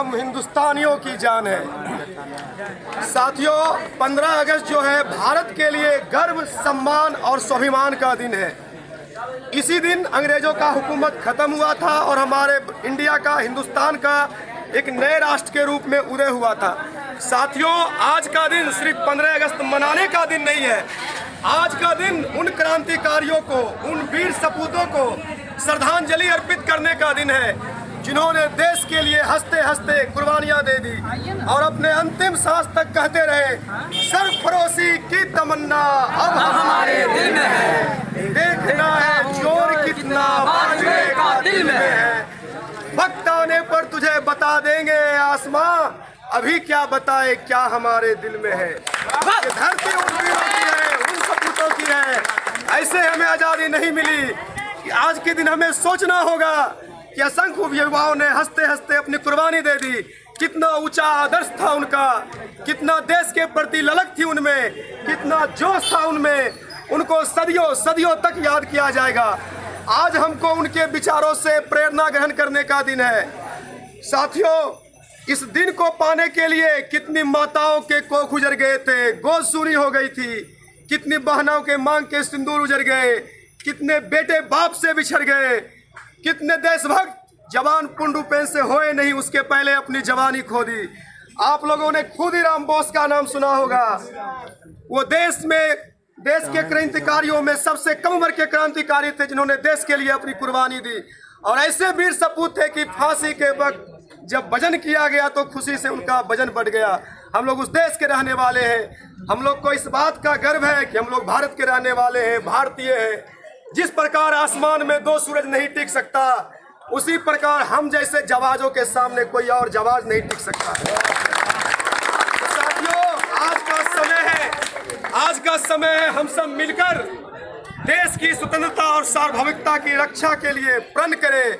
हम हिंदुस्तानियों की जान है। साथियों, 15 अगस्त जो है भारत के लिए गर्व, सम्मान और स्वाभिमान का दिन है। इसी दिन अंग्रेजों का हुकूमत खत्म हुआ था और हमारे इंडिया का, हिंदुस्तान का एक नए राष्ट्र के रूप में उदय हुआ था। साथियों, आज का दिन सिर्फ 15 अगस्त मनाने का दिन नहीं है। आज का दिन उन क्रांतिकारियों को, उन वीर सपूतों को श्रद्धांजलि अर्पित करने का दिन है जिन्होंने देश के लिए हंसते हंसते कुर्बानियां दे दी और अपने अंतिम सांस तक कहते रहे, सरफरोशी की तमन्ना अब हमारे दिल में है, देखना है जोर कितना बाजवे का दिल में है। वक्त आने पर तुझे बता देंगे आसमां, अभी क्या बताए क्या हमारे दिल में है। ये धरती उन वीरों की है, उन सपूतों की है। ऐसे हमें आजादी नहीं मिली कि आज के दिन हमें सोचना होगा कि असंख्य युवाओं ने हंसते हंसते अपनी कुर्बानी दे दी। कितना ऊंचा आदर्श था उनका, कितना देश के प्रति ललक थी उनमें, कितना जोश था उनमें। उनको सदियों सदियों तक याद किया जाएगा। आज हमको उनके विचारों से प्रेरणा ग्रहण करने का दिन है। साथियों, इस दिन को पाने के लिए कितनी माताओं के कोख उजड़ गए थे, गोद सूनी हो गई थी, कितनी बहनों के मांग के सिंदूर उजड़ गए, कितने बेटे बाप से बिछड़ गए, कितने देशभक्त जवान पूर्ण रूपेण से होए नहीं, उसके पहले अपनी जवानी खो दी। आप लोगों ने खुदीराम बोस का नाम सुना होगा। वो देश के क्रांतिकारियों में सबसे कम उम्र के क्रांतिकारी थे जिन्होंने देश के लिए अपनी कुर्बानी दी। और ऐसे वीर सपूत थे कि फांसी के वक्त जब भजन किया गया तो खुशी से उनका भजन बढ़ गया। हम लोग उस देश के रहने वाले हैं। हम लोग को इस बात का गर्व है कि हम लोग भारत के रहने वाले हैं, भारतीय हैं। जिस प्रकार आसमान में दो सूरज नहीं टिक सकता, उसी प्रकार हम जैसे जवाजों के सामने कोई और जवाज नहीं टिक सकता। साथियों, आज का समय है हम सब मिलकर देश की स्वतंत्रता और सार्वभौमिकता की रक्षा के लिए प्रण करें,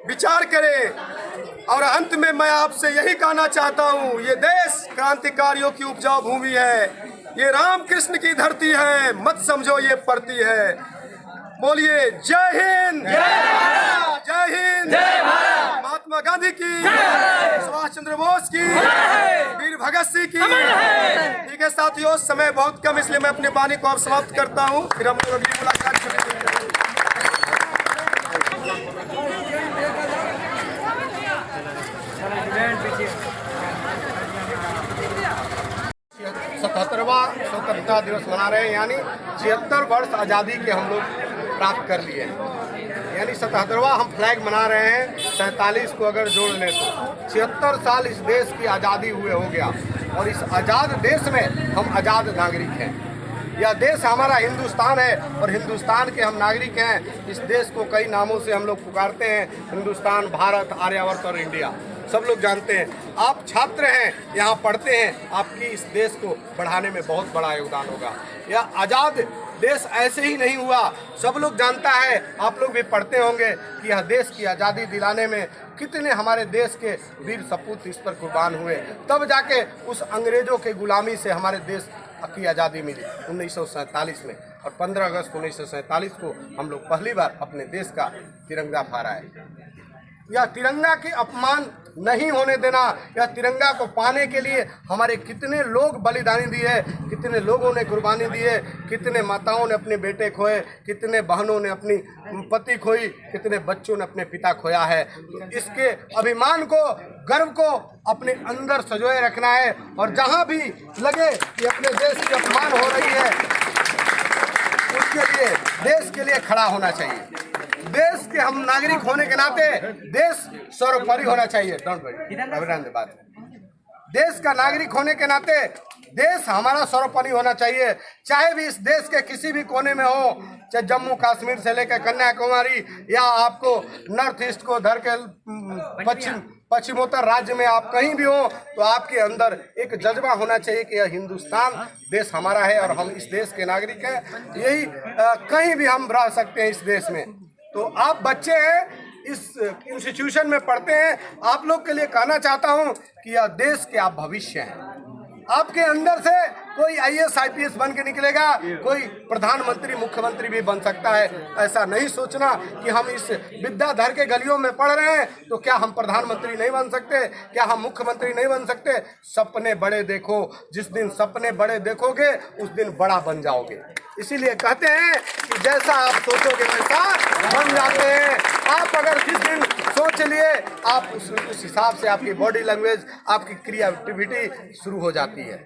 विचार करें। और अंत में मैं आपसे यही कहना चाहता हूँ, ये देश क्रांतिकारियों की उपजाऊ भूमि है, ये रामकृष्ण की धरती है, मत समझो ये परती है। बोलिए जय हिंद, जय हिंद, महात्मा गांधी की, सुभाष चंद्र बोस की, वीर भगत सिंह की। ठीक है साथियों, समय बहुत कम, इसलिए मैं अपनी वाणी को अब समाप्त करता हूँ। फिर हम लोग अगली मुलाकात करेंगे। 77वां स्वतंत्रता दिवस मना रहे हैं, यानी 76 वर्ष आज़ादी के हम लोग प्राप्त कर लिए हैं। यानी 77वां हम फ्लैग मना रहे हैं। 47 को अगर जोड़ लें तो 76 साल इस देश की आज़ादी हुए हो गया। और इस आज़ाद देश में हम आज़ाद नागरिक हैं। यह देश हमारा हिंदुस्तान है और हिंदुस्तान के हम नागरिक हैं। इस देश को कई नामों से हम लोग पुकारते हैं, हिंदुस्तान, भारत, आर्यावर्त और इंडिया, सब लोग जानते हैं। आप छात्र हैं, यहाँ पढ़ते हैं, आपकी इस देश को बढ़ाने में बहुत बड़ा योगदान होगा। यह आज़ाद देश ऐसे ही नहीं हुआ, सब लोग जानता है, आप लोग भी पढ़ते होंगे कि यह देश की आज़ादी दिलाने में कितने हमारे देश के वीर सपूत इस पर कुर्बान हुए। तब जाके उस अंग्रेजों के गुलामी से हमारे देश की आज़ादी मिली 1947 में। और 15 अगस्त 1947 को हम लोग पहली बार अपने देश का तिरंगा फहराए। यह तिरंगा के अपमान नहीं होने देना। यह तिरंगा को पाने के लिए हमारे कितने लोग बलिदानी दिए, कितने लोगों ने कुर्बानी दी है, कितने माताओं ने अपने बेटे खोए, कितने बहनों ने अपनी पति खोई, कितने बच्चों ने अपने पिता खोया है। तो इसके अभिमान को, गर्व को अपने अंदर संजोए रखना है। और जहाँ भी लगे कि अपने देश की अपमान हो रही है, उसके लिए, देश के लिए खड़ा होना चाहिए। देश के हम नागरिक होने के नाते देश सर्वोपरि होना चाहिए। डोंट वरी, बात देश का नागरिक होने के नाते देश हमारा सर्वोपरि होना चाहिए। चाहे भी इस देश के किसी भी कोने में हो, चाहे जम्मू कश्मीर से लेकर कन्याकुमारी या आपको नॉर्थ ईस्ट को धर के पश्चिमोत्तर राज्य में आप कहीं भी हो, तो आपके अंदर एक जज्बा होना चाहिए कि यह हिंदुस्तान देश हमारा है और हम इस देश के नागरिक हैं। यही कहीं भी हम रह सकते हैं इस देश में। तो आप बच्चे हैं, इस इंस्टीट्यूशन में पढ़ते हैं, आप लोग के लिए कहना चाहता हूं कि यह देश के आप भविष्य हैं। आपके अंदर से कोई IAS IPS बन के निकलेगा, कोई प्रधानमंत्री मुख्यमंत्री भी बन सकता है। ऐसा नहीं सोचना कि हम इस विद्याधर के गलियों में पढ़ रहे हैं तो क्या हम प्रधानमंत्री नहीं बन सकते, क्या हम मुख्यमंत्री नहीं बन सकते। सपने बड़े देखो, जिस दिन सपने बड़े देखोगे उस दिन बड़ा बन जाओगे। इसीलिए कहते हैं कि जैसा आप सोचोगे वैसा बन जाते हैं। आप अगर जिस दिन सोच लिए, आप उस हिसाब से आपकी बॉडी लैंग्वेज, आपकी क्रिएटिविटी शुरू हो जाती है।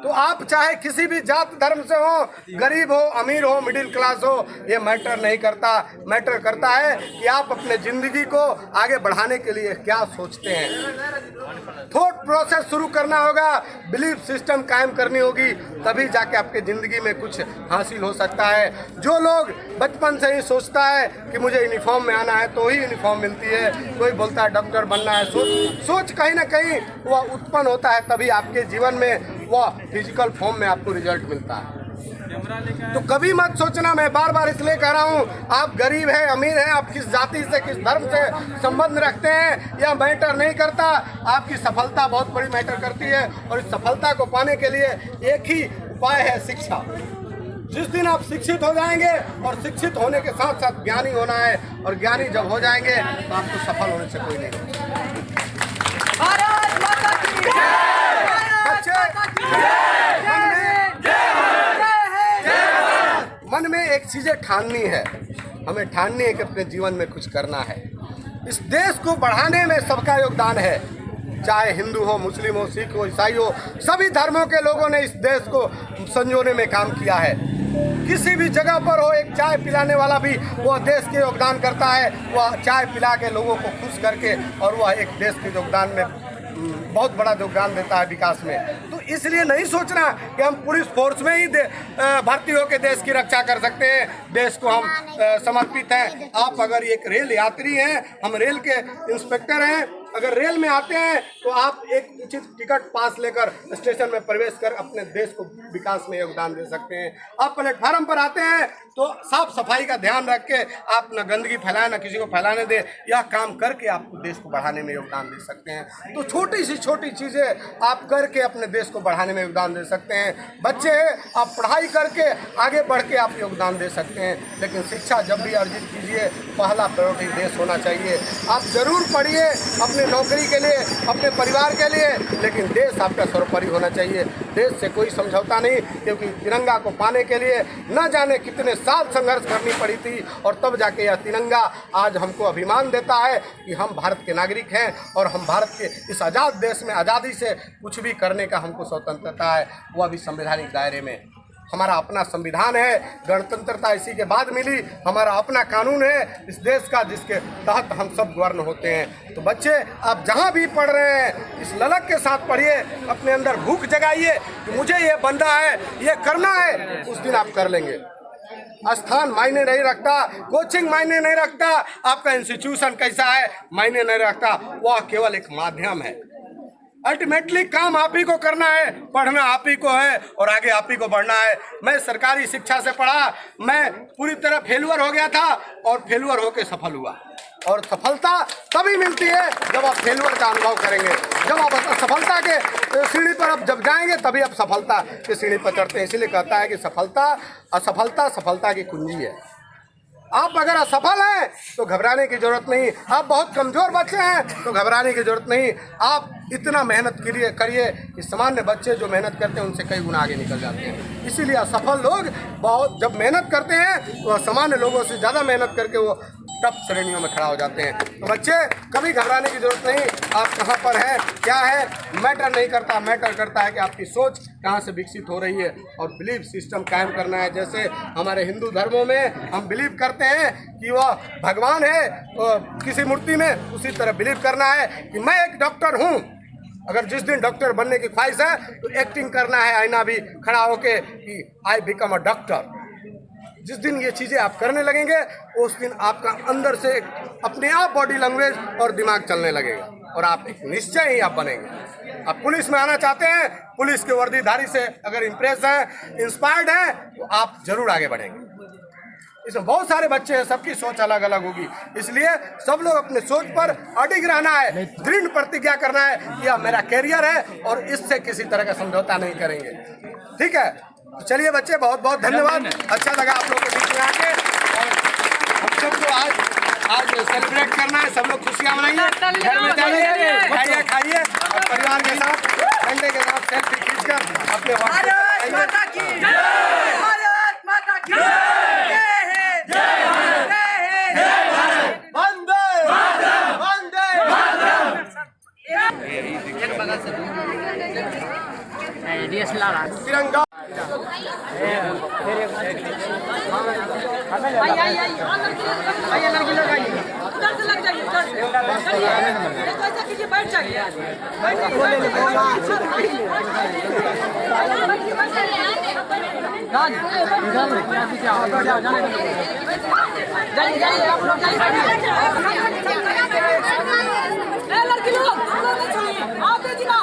तो आप चाहे किसी भी जात धर्म से हो, गरीब हो, अमीर हो, मिडिल क्लास हो, ये मैटर नहीं करता। मैटर करता है कि आप अपने ज़िंदगी को आगे बढ़ाने के लिए क्या सोचते हैं। थॉट प्रोसेस शुरू करना होगा, बिलीफ सिस्टम कायम करनी होगी, तभी जाके आपके ज़िंदगी में कुछ हासिल हो सकता है। जो लोग बचपन से ही सोचता है कि मुझे यूनिफॉर्म में आना है तो ही यूनिफॉर्म मिलती है, कोई बोलता है डॉक्टर बनना है, सोच कहीं ना कहीं वह उत्पन्न होता है, तभी आपके जीवन में वह फिजिकल फॉर्म में आपको रिजल्ट मिलता है। तो कभी मत सोचना, मैं बार बार इसलिए कह रहा हूँ, आप गरीब हैं अमीर हैं, आप किस जाति से किस धर्म से संबंध रखते हैं यह मैटर नहीं करता। आपकी सफलता बहुत बड़ी मैटर करती है, और इस सफलता को पाने के लिए एक ही उपाय है, शिक्षा। जिस दिन आप शिक्षित हो जाएंगे, और शिक्षित होने के साथ साथ ज्ञानी होना है, और ज्ञानी जब हो जाएंगे तो आपको सफल होने से कोई नहीं रोक। मन में एक चीजें ठाननी है, हमें ठाननी है कि अपने जीवन में कुछ करना है। इस देश को बढ़ाने में सबका योगदान है, चाहे हिंदू हो, मुस्लिम हो, सिख हो, ईसाई हो, सभी धर्मों के लोगों ने इस देश को संजोने में काम किया है। किसी भी जगह पर हो, एक चाय पिलाने वाला भी वह देश के योगदान करता है, वह चाय पिला के लोगों को खुश करके, और वह एक देश के योगदान में बहुत बड़ा योगदान देता है विकास में। तो इसलिए नहीं सोचना कि हम पुलिस फोर्स में ही भर्ती होकर देश की रक्षा कर सकते हैं, देश को हम समर्पित हैं। आप अगर एक रेल यात्री हैं, हम रेल के इंस्पेक्टर हैं, अगर रेल में आते हैं तो आप एक उचित टिकट पास लेकर स्टेशन में प्रवेश कर अपने देश को विकास में योगदान दे सकते हैं। आप प्लेटफार्म पर आते हैं तो साफ सफाई का ध्यान रख के आप न गंदगी फैलाएं, न किसी को फैलाने दे, यह काम करके आप देश को बढ़ाने में योगदान दे सकते हैं। तो छोटी सी छोटी चीज़ें आप करके अपने देश को बढ़ाने में योगदान दे सकते हैं। बच्चे आप पढ़ाई करके आगे बढ़ के आप योगदान दे सकते हैं, लेकिन शिक्षा जब भी अर्जित कीजिए, पहला प्रायोरिटी देश होना चाहिए। आप जरूर पढ़िए अपने नौकरी के लिए, अपने परिवार के लिए, लेकिन देश आपका सर्वोपरि होना चाहिए। देश से कोई समझौता नहीं, क्योंकि तिरंगा को पाने के लिए न जाने कितने साल संघर्ष करनी पड़ी थी, और तब जाके यह तिरंगा आज हमको अभिमान देता है कि हम भारत के नागरिक हैं, और हम भारत के इस आज़ाद देश में आज़ादी से कुछ भी करने का हमको स्वतंत्रता है, वह भी संवैधानिक दायरे में। हमारा अपना संविधान है, गणतंत्रता इसी के बाद मिली, हमारा अपना कानून है इस देश का, जिसके तहत हम सब गवर्न होते हैं। तो बच्चे आप जहाँ भी पढ़ रहे हैं, इस ललक के साथ पढ़िए, अपने अंदर भूख जगाइए कि मुझे ये बनना है, ये करना है, उस दिन आप कर लेंगे। स्थान मायने नहीं रखता, कोचिंग मायने नहीं रखता, आपका इंस्टीट्यूशन कैसा है मायने नहीं रखता, वह केवल एक माध्यम है। अल्टीमेटली काम आप ही को करना है, पढ़ना आप ही को है, और आगे आप ही को बढ़ना है। मैं सरकारी शिक्षा से पढ़ा, मैं पूरी तरह फेलुअर हो गया था, और फेलुअर होकर सफल हुआ। और सफलता तभी मिलती है जब आप फेलुअर का अनुभव करेंगे, जब आप सफलता के सीढ़ी पर आप जब जाएंगे तभी आप सफलता की सीढ़ी पर चढ़ते हैं। इसीलिए कहता है कि सफलता असफलता सफलता की कुंजी है। आप अगर असफल हैं तो घबराने की जरूरत नहीं, आप बहुत कमज़ोर बच्चे हैं तो घबराने की जरूरत नहीं। आप इतना मेहनत करिए कि सामान्य बच्चे जो मेहनत करते हैं उनसे कई गुना आगे निकल जाते हैं। इसीलिए असफल लोग बहुत जब मेहनत करते हैं तो सामान्य लोगों से ज़्यादा मेहनत करके वो टफ श्रेणियों में खड़ा हो जाते हैं। तो बच्चे कभी घबराने की जरूरत नहीं, आप कहाँ पर हैं क्या है मैटर नहीं करता, मैटर करता है कि आपकी सोच कहाँ से विकसित हो रही है, और बिलीफ सिस्टम कायम करना है। जैसे हमारे हिंदू धर्मों में हम बिलीव करते हैं कि वह भगवान है किसी मूर्ति में, उसी तरह बिलीव करना है कि मैं एक डॉक्टर हूँ। अगर जिस दिन डॉक्टर बनने की ख्वाहिश है तो एक्टिंग करना है, आईना भी खड़ा होके कि आई बिकम अ डॉक्टर। जिस दिन ये चीज़ें आप करने लगेंगे उस दिन आपका अंदर से अपने आप बॉडी लैंग्वेज और दिमाग चलने लगेगा, और आप एक निश्चय ही आप बनेंगे। आप पुलिस में आना चाहते हैं, पुलिस के वर्दीधारी से अगर इम्प्रेस हैं, इंस्पायर्ड हैं, तो आप जरूर आगे बढ़ेंगे। इसमें बहुत सारे बच्चे हैं, सबकी सोच अलग अलग होगी, इसलिए सब लोग अपने सोच पर अडिग रहना है, दृढ़ प्रतिज्ञा करना है कि यह मेरा कैरियर है और इससे किसी तरह का समझौता नहीं करेंगे। ठीक है, तो चलिए बच्चे, बहुत बहुत धन्यवाद। अच्छा लगा आप लोगों के बीच में आके। हम सबको आज सेलिब्रेट करना है, सब लोग खुशियाँ मनाइए, घर में जाइए, खाइए और परिवार के साथ ठंडे के साथ सेल्फी खींचकर अपने भारत माता की जय, भारत माता की जय है, जय है, जय है, वंदे मातरम, वंदे मातरम। तिरंगा उधर से लग जाइए, उधर से चलिए, एक ऐसा कीजिए, बैठ जाइए, लड़की लोग आप दे दीना।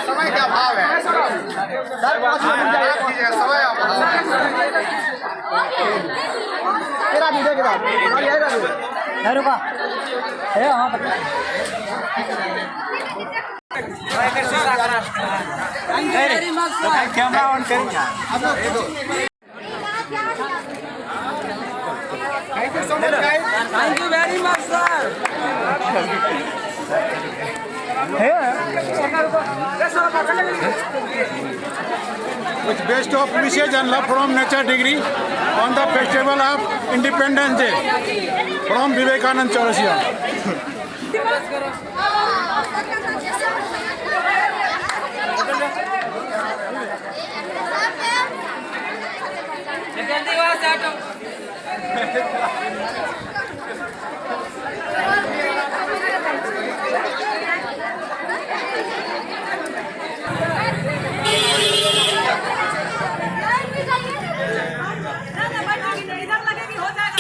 समय का अभाव है, समय अभाव है। रुका है हाँ कैमरा ऑन करेंगे। Thank you very much, sir. With best of wishes and love from Nature Degree on the festival of Independence Day from Vivekanand Chaurasia. और लड़की लोग हैं,